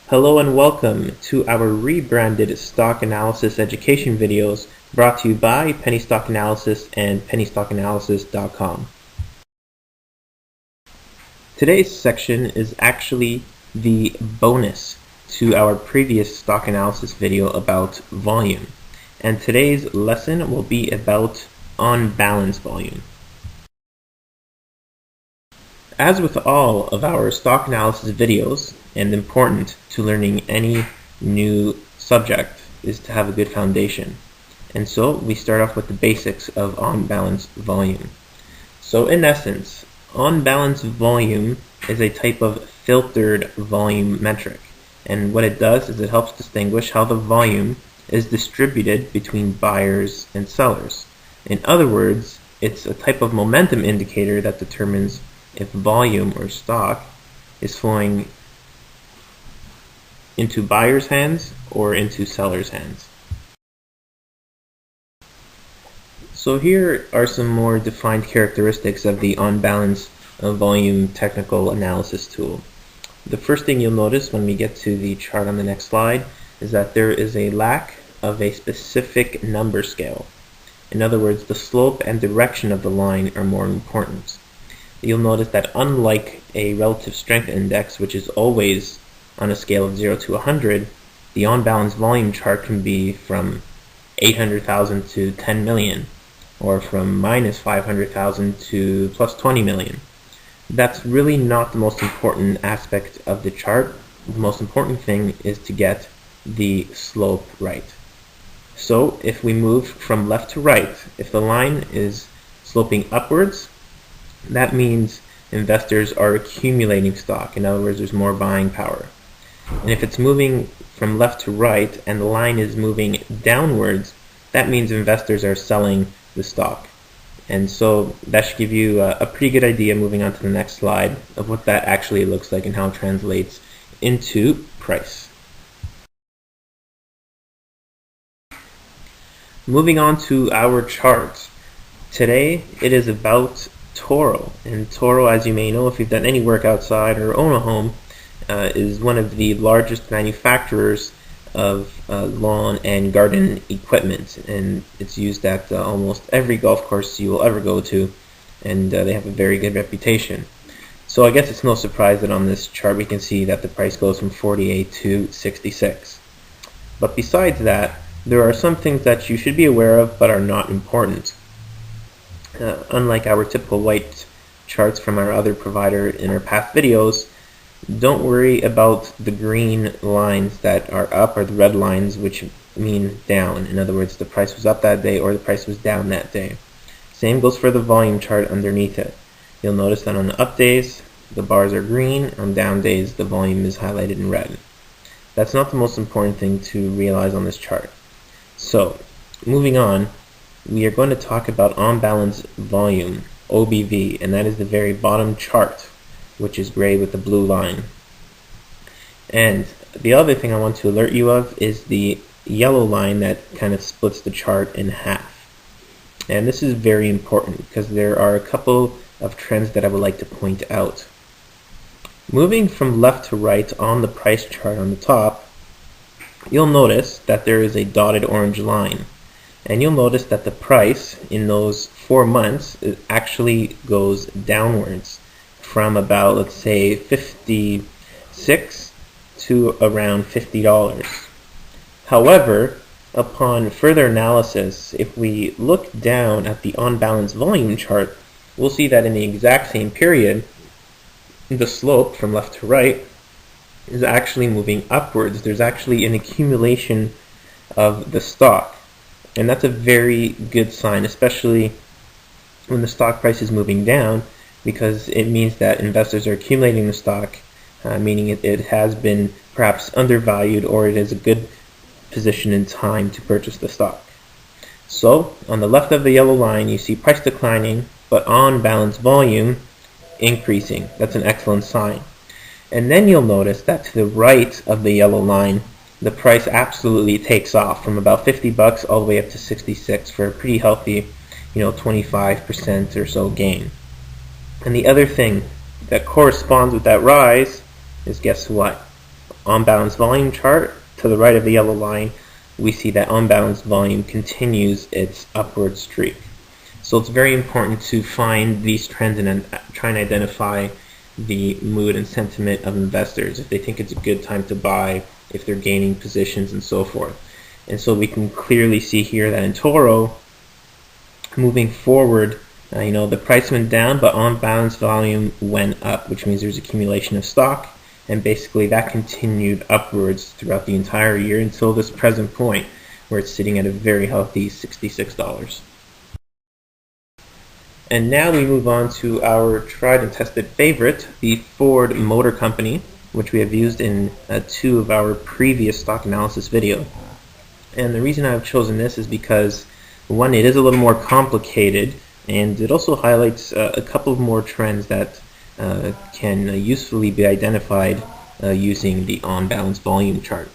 Hello and welcome to our rebranded stock analysis education videos brought to you by Penny Stock Analysis and PennyStockAnalysis.com. Today's section is actually the bonus to our previous stock analysis video about volume, and today's lesson will be about on-balance volume. As with all of our stock analysis videos, and important to learning any new subject is to have a good foundation. And so we start off with the basics of on-balance volume. So in essence, on-balance volume is a type of filtered volume metric. And what it does is it helps distinguish how the volume is distributed between buyers and sellers. In other words, it's a type of momentum indicator that determines if volume or stock is flowing into buyers' hands or into sellers' hands. So here are some more defined characteristics of the on-balance volume technical analysis tool. The first thing you'll notice when we get to the chart on the next slide is that there is a lack of a specific number scale. In other words, the slope and direction of the line are more important. You'll notice that unlike a relative strength index, which is always on a scale of 0 to 100, the on-balance volume chart can be from 800,000 to 10 million, or from minus 500,000 to plus 20 million. That's really not the most important aspect of the chart. The most important thing is to get the slope right. So if we move from left to right, if the line is sloping upwards, that means investors are accumulating stock. In other words, there's more buying power. And if it's moving from left to right and the line is moving downwards, that means investors are selling the stock. And so that should give you a pretty good idea, moving on to the next slide, of what that actually looks like and how it translates into price. Moving on to our chart. Today it is about Toro. And Toro, as you may know if you've done any work outside or own a home, is one of the largest manufacturers of lawn and garden equipment, and it's used at almost every golf course you will ever go to, and they have a very good reputation. So I guess it's no surprise that on this chart we can see that the price goes from 48 to 66. But besides that, there are some things that you should be aware of but are not important. Unlike our typical white charts from our other provider in our past videos, don't worry about the green lines that are up or the red lines which mean down. In other words, the price was up that day or the price was down that day. Same goes for the volume chart underneath it. You'll notice that on the up days, the bars are green. On down days, the volume is highlighted in red. That's not the most important thing to realize on this chart. So, moving on, we are going to talk about on-balance volume, OBV, and that is the very bottom chart, which is gray with the blue line. And the other thing I want to alert you of is the yellow line that kind of splits the chart in half. And this is very important because there are a couple of trends that I would like to point out. Moving from left to right on the price chart on the top, you'll notice that there is a dotted orange line. And you'll notice that the price in those 4 months actually goes downwards from about, let's say, 56 to around $50. However, upon further analysis, if we look down at the on-balance volume chart, we'll see that in the exact same period, the slope from left to right is actually moving upwards. There's actually an accumulation of the stock. And that's a very good sign, especially when the stock price is moving down, because it means that investors are accumulating the stock, meaning it has been perhaps undervalued or it is a good position in time to purchase the stock. So on the left of the yellow line you see price declining, but on-balance volume increasing. That's an excellent sign. And then you'll notice that to the right of the yellow line, the price absolutely takes off from about 50 bucks all the way up to 66 for a pretty healthy, 25% or so gain. And the other thing that corresponds with that rise is, guess what? on-balance volume chart, to the right of the yellow line, we see that on-balance volume continues its upward streak. So it's very important to find these trends and try and identify the mood and sentiment of investors, if they think it's a good time to buy, if they're gaining positions, and so forth. And so we can clearly see here that in Toro, moving forward, the price went down, but on-balance volume went up, which means there's accumulation of stock, and basically that continued upwards throughout the entire year until this present point, where it's sitting at a very healthy $66. And now we move on to our tried and tested favorite, the Ford Motor Company, which we have used in 2 of our previous stock analysis videos. And the reason I've chosen this is because, one, it is a little more complicated, and it also highlights a couple of more trends that can usefully be identified using the on-balance volume chart.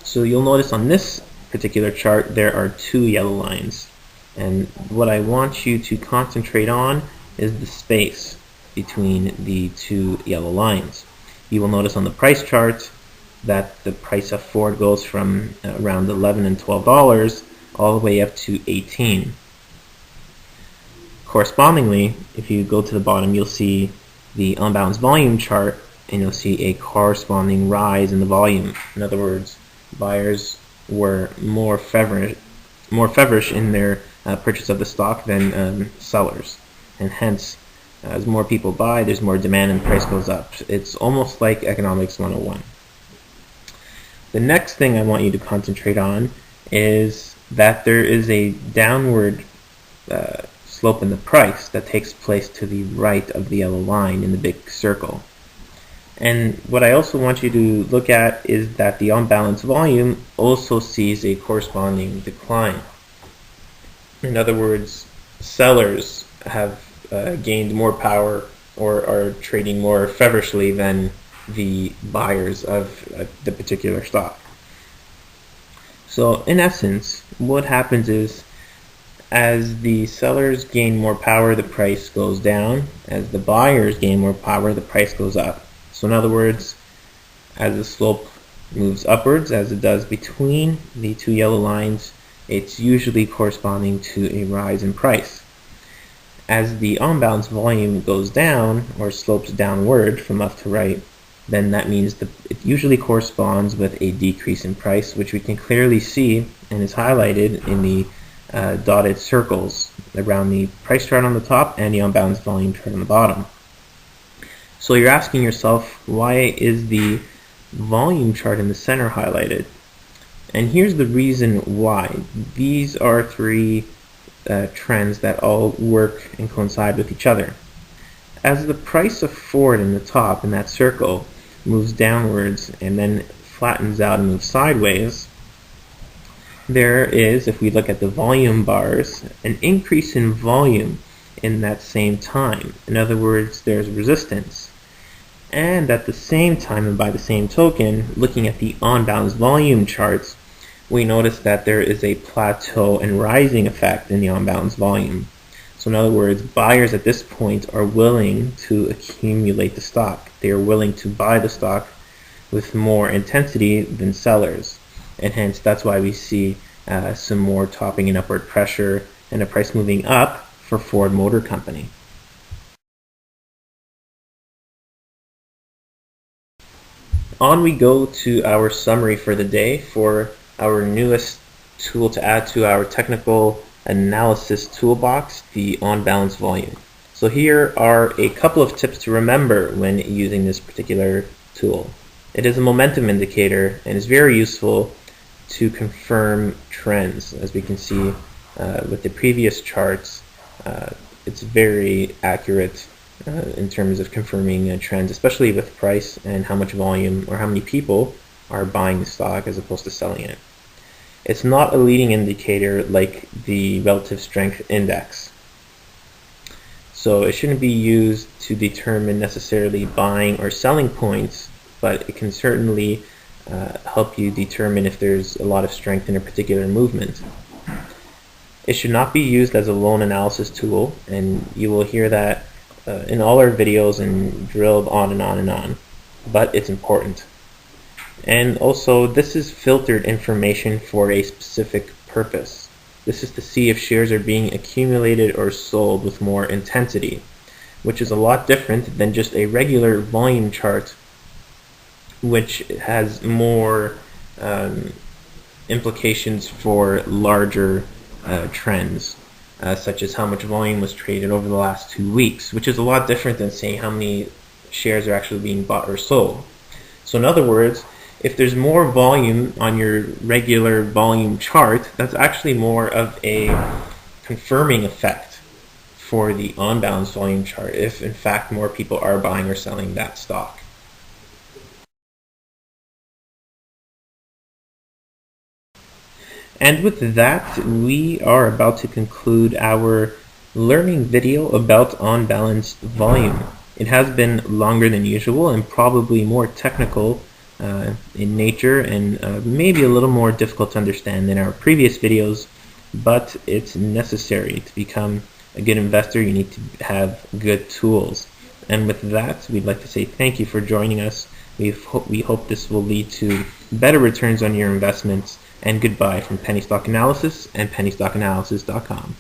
So you'll notice on this particular chart there are 2 yellow lines, and what I want you to concentrate on is the space between the 2 yellow lines. You will notice on the price chart that the price of Ford goes from around $11 and $12 all the way up to $18. Correspondingly, if you go to the bottom, you'll see the on-balance volume chart, and you'll see a corresponding rise in the volume. In other words, buyers were more feverish in their purchase of the stock than sellers, and hence, as more people buy, there's more demand and the price goes up. It's almost like economics 101. The next thing I want you to concentrate on is that there is a downward slope in the price that takes place to the right of the yellow line in the big circle. And what I also want you to look at is that the on-balance volume also sees a corresponding decline. In other words, sellers have gained more power or are trading more feverishly than the buyers of the particular stock. So in essence, what happens is, as the sellers gain more power, the price goes down. As the buyers gain more power, the price goes up. So in other words, as the slope moves upwards, as it does between the 2 yellow lines, it's usually corresponding to a rise in price. As the on-balance volume goes down, or slopes downward from left to right, then that means it usually corresponds with a decrease in price, which we can clearly see and is highlighted in the dotted circles around the price chart on the top and the on-balance volume chart on the bottom. So you're asking yourself, why is the volume chart in the center highlighted? And here's the reason why. These are 3 trends that all work and coincide with each other. As the price of Ford in the top in that circle moves downwards and then flattens out and moves sideways, there is, if we look at the volume bars, an increase in volume in that same time. In other words, there's resistance. And at the same time, and by the same token, looking at the on-balance volume charts, we notice that there is a plateau and rising effect in the on-balance volume. So in other words, buyers at this point are willing to accumulate the stock. They are willing to buy the stock with more intensity than sellers. And hence, that's why we see some more topping and upward pressure and a price moving up for Ford Motor Company. On we go to our summary for the day for our newest tool to add to our technical analysis toolbox, the on-balance volume. So here are a couple of tips to remember when using this particular tool. It is a momentum indicator and is very useful to confirm trends. As we can see with the previous charts, it's very accurate in terms of confirming trends, especially with price and how much volume or how many people are buying the stock as opposed to selling it. It's not a leading indicator like the relative strength index. So it shouldn't be used to determine necessarily buying or selling points, but it can certainly help you determine if there's a lot of strength in a particular movement. It should not be used as a lone analysis tool, and you will hear that in all our videos and drilled on and on and on, but it's important. And also, this is filtered information for a specific purpose. This is to see if shares are being accumulated or sold with more intensity, which is a lot different than just a regular volume chart, which has more implications for larger trends, such as how much volume was traded over the last 2 weeks, which is a lot different than saying how many shares are actually being bought or sold. So in other words, if there's more volume on your regular volume chart, that's actually more of a confirming effect for the on-balance volume chart, if in fact more people are buying or selling that stock. And with that, we are about to conclude our learning video about on-balance volume. It has been longer than usual and probably more technical in nature, and maybe a little more difficult to understand than our previous videos, but it's necessary to become a good investor. You need to have good tools. And with that, we'd like to say thank you for joining us. We hope this will lead to better returns on your investments, and goodbye from Penny Stock Analysis and PennyStockAnalysis.com.